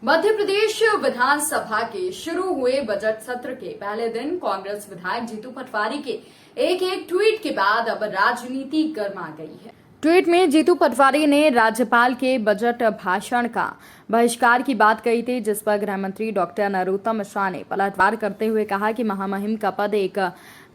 मध्य प्रदेश विधानसभा के शुरू हुए बजट सत्र के पहले दिन कांग्रेस विधायक जीतू पटवारी के एक ट्वीट के बाद अब राजनीति गर्मा गई है। ट्वीट में जीतू पटवारी ने राज्यपाल के बजट भाषण का बहिष्कार की बात कही थी, जिस पर गृह मंत्री डॉक्टर नरोत्तम मिश्रा ने पलटवार करते हुए कहा कि महामहिम का पद एक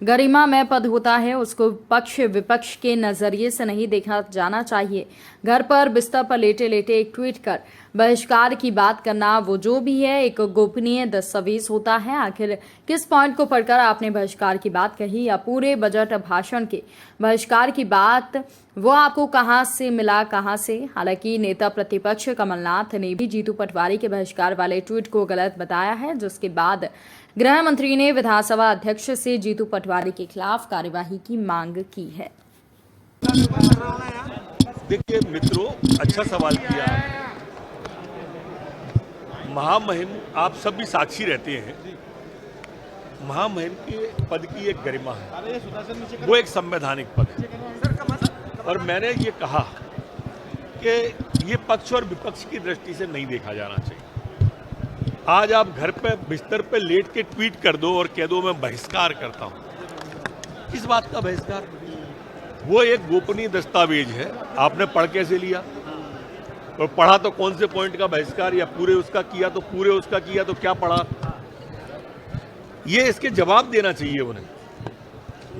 गरिमामय पद होता है, उसको पक्ष विपक्ष के नजरिए से नहीं देखा जाना चाहिए। घर पर बिस्तर पर लेटे लेटे एक ट्वीट कर बहिष्कार की बात करना वो जो भी है एक गोपनीय दस्तावेज होता है। आखिर किस पॉइंट को पढ़कर आपने बहिष्कार की बात कही या पूरे बजट भाषण के बहिष्कार की बात वो आपको कहां से मिला, कहां से? हालांकि नेता प्रतिपक्ष कमलनाथ ने भी जीतू पटवारी के बहिष्कार वाले ट्वीट को गलत बताया है, जिसके बाद गृह मंत्री ने विधानसभा अध्यक्ष से जीतू पटवारी के खिलाफ कार्यवाही की मांग की है। देखिए मित्रों, अच्छा सवाल किया। महामहिम आप सब भी साक्षी रहते हैं। महामहिम के पद की एक गरिमा है, वो एक संवैधानिक पद है। और मैंने ये कहा कि ये पक्ष और विपक्ष की दृष्टि से नहीं देखा जाना चाहिए। आज आप घर पे बिस्तर पे लेट के ट्वीट कर दो और कह दो मैं बहिष्कार करता हूं। किस बात का बहिष्कार? वो एक गोपनीय दस्तावेज है, आपने पढ़ कैसे लिया? और पढ़ा तो कौन से पॉइंट का बहिष्कार, या पूरे उसका किया तो पूरे उसका किया तो क्या पढ़ा? ये इसके जवाब देना चाहिए उन्हें।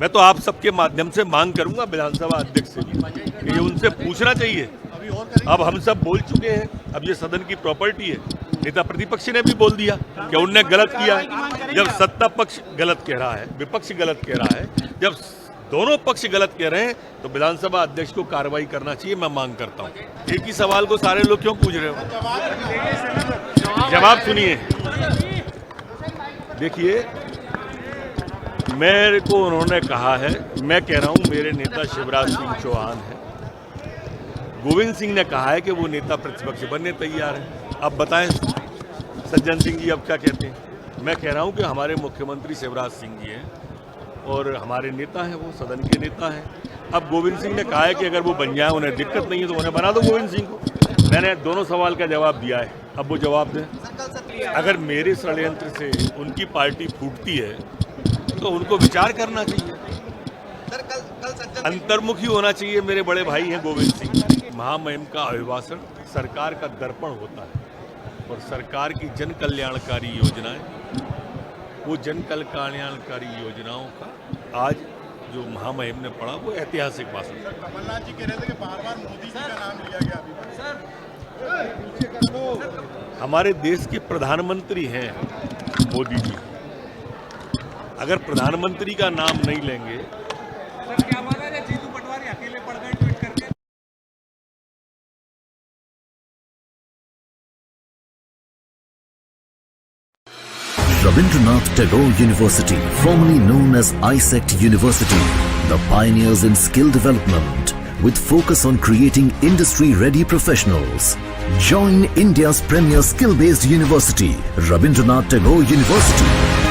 मैं तो आप सबके माध्यम से मांग करूंगा विधानसभा अध्यक्ष से कि ये उनसे पूछना चाहिए। अब हम सब बोल चुके हैं, अब ये सदन की प्रॉपर्टी है। नेता प्रतिपक्ष ने भी बोल दिया कि उनने गलत किया है। जब सत्ता पक्ष गलत कह रहा है, विपक्ष गलत कह रहा है, जब दोनों पक्ष गलत कह रहे हैं तो विधानसभा अध्यक्ष को कार्रवाई करना चाहिए। मैं मांग करता हूं। एक ही सवाल को सारे लोग क्यों पूछ रहे हो? जवाब सुनिए। देखिए, मेरे को उन्होंने कहा है, मैं कह रहा हूं मेरे नेता शिवराज सिंह चौहान है। गोविंद सिंह ने कहा है कि वो नेता प्रतिपक्ष बनने तैयार है। अब बताएं सज्जन सिंह जी अब क्या कहते हैं? मैं कह रहा हूं कि हमारे मुख्यमंत्री शिवराज सिंह जी हैं और हमारे नेता हैं, वो सदन के नेता हैं। अब गोविंद सिंह ने कहा है कि अगर वो बन जाए, उन्हें दिक्कत नहीं है तो उन्हें बना दो गोविंद सिंह को। मैंने दोनों सवाल का जवाब दिया है, अब वो जवाब दें। अगर मेरे षड्यंत्र से उनकी पार्टी फूटती है तो उनको विचार करना चाहिए, अंतर्मुखी होना चाहिए। मेरे बड़े भाई हैं गोविंद सिंह। महामहिम का अभिभाषण सरकार का दर्पण होता है और सरकार की जन कल्याणकारी योजनाएं, वो जन कल्याणकारी योजनाओं का आज जो महामहिम ने पढ़ा वो ऐतिहासिक भाषण। कमलनाथ जी कह रहे थे कि बार-बार मोदी जी का नाम लिया गया। हमारे देश के प्रधानमंत्री हैं मोदी जी। अगर प्रधानमंत्री का नाम नहीं लेंगे, सर क्या बात है? जीतू पटवारी अकेले पड़ गए ट्वीट करके। Rabindranath Tagore University, formerly known as ISECT University, the pioneers in skill development with focus on creating industry-ready professionals. Join India's premier skill-based university, Rabindranath Tagore University.